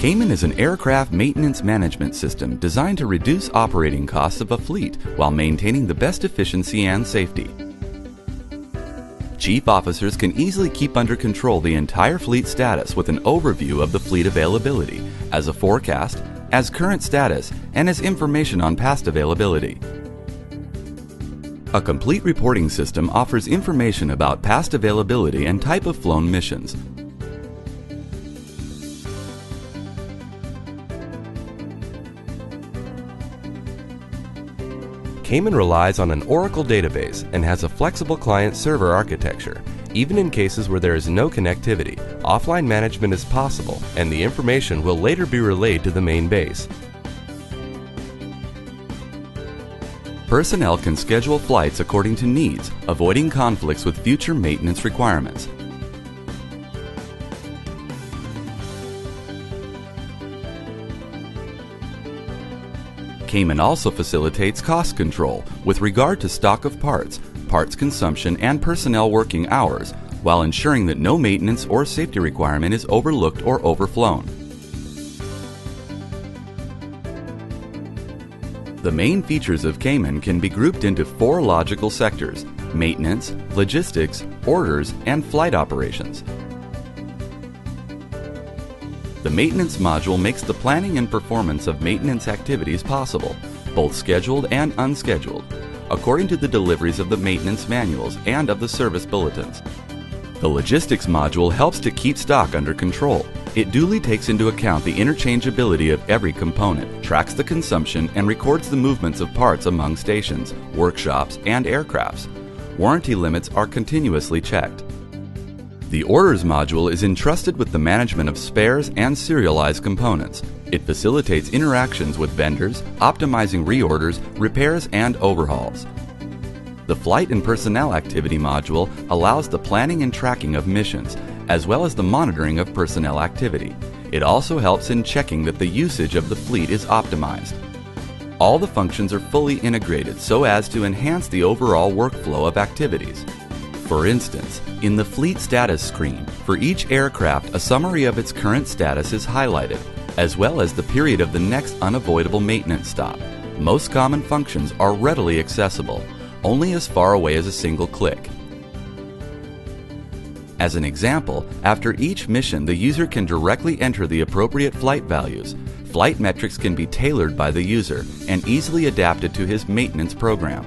Caiman is an aircraft maintenance management system designed to reduce operating costs of a fleet while maintaining the best efficiency and safety. Chief officers can easily keep under control the entire fleet status with an overview of the fleet availability, as a forecast, as current status, and as information on past availability. A complete reporting system offers information about past availability and type of flown missions. Caiman relies on an Oracle database and has a flexible client-server architecture. Even in cases where there is no connectivity, offline management is possible, and the information will later be relayed to the main base. Personnel can schedule flights according to needs, avoiding conflicts with future maintenance requirements. Caiman also facilitates cost control with regard to stock of parts, parts consumption, and personnel working hours, while ensuring that no maintenance or safety requirement is overlooked or overflown. The main features of Caiman can be grouped into 4 logical sectors: maintenance, logistics, orders, and flight operations. The maintenance module makes the planning and performance of maintenance activities possible, both scheduled and unscheduled, according to the deliveries of the maintenance manuals and of the service bulletins. The logistics module helps to keep stock under control. It duly takes into account the interchangeability of every component, tracks the consumption, and records the movements of parts among stations, workshops, and aircrafts. Warranty limits are continuously checked. The orders module is entrusted with the management of spares and serialized components. It facilitates interactions with vendors, optimizing reorders, repairs, and overhauls. The flight and personnel activity module allows the planning and tracking of missions, as well as the monitoring of personnel activity. It also helps in checking that the usage of the fleet is optimized. All the functions are fully integrated so as to enhance the overall workflow of activities. For instance, in the fleet status screen, for each aircraft a summary of its current status is highlighted, as well as the period of the next unavoidable maintenance stop. Most common functions are readily accessible, only as far away as a single click. As an example, after each mission the user can directly enter the appropriate flight values. Flight metrics can be tailored by the user and easily adapted to his maintenance program.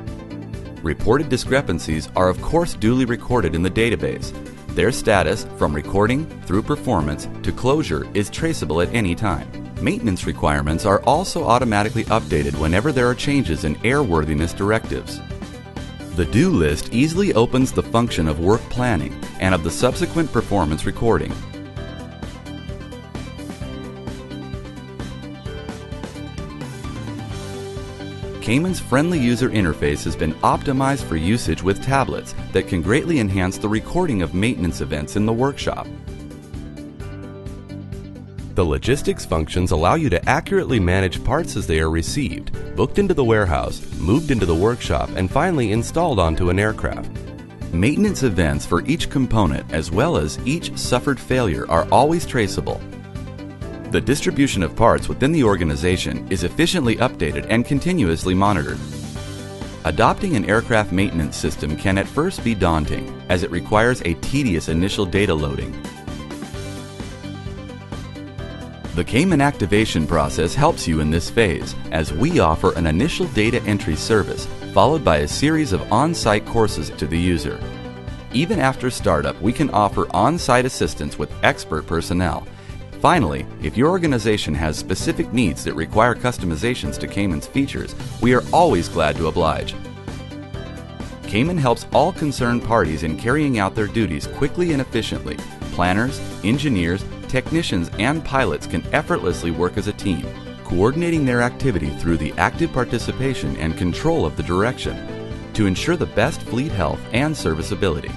Reported discrepancies are of course duly recorded in the database. Their status, from recording through performance to closure, is traceable at any time. Maintenance requirements are also automatically updated whenever there are changes in airworthiness directives. The do list easily opens the function of work planning and of the subsequent performance recording. Caiman's friendly user interface has been optimized for usage with tablets that can greatly enhance the recording of maintenance events in the workshop. The logistics functions allow you to accurately manage parts as they are received, booked into the warehouse, moved into the workshop, and finally installed onto an aircraft. Maintenance events for each component as well as each suffered failure are always traceable. The distribution of parts within the organization is efficiently updated and continuously monitored. Adopting an aircraft maintenance system can at first be daunting, as it requires a tedious initial data loading. The Caiman activation process helps you in this phase, as we offer an initial data entry service, followed by a series of on-site courses to the user. Even after startup, we can offer on-site assistance with expert personnel. Finally, if your organization has specific needs that require customizations to Caiman's features, we are always glad to oblige. Caiman helps all concerned parties in carrying out their duties quickly and efficiently. Planners, engineers, technicians, and pilots can effortlessly work as a team, coordinating their activity through the active participation and control of the direction to ensure the best fleet health and serviceability.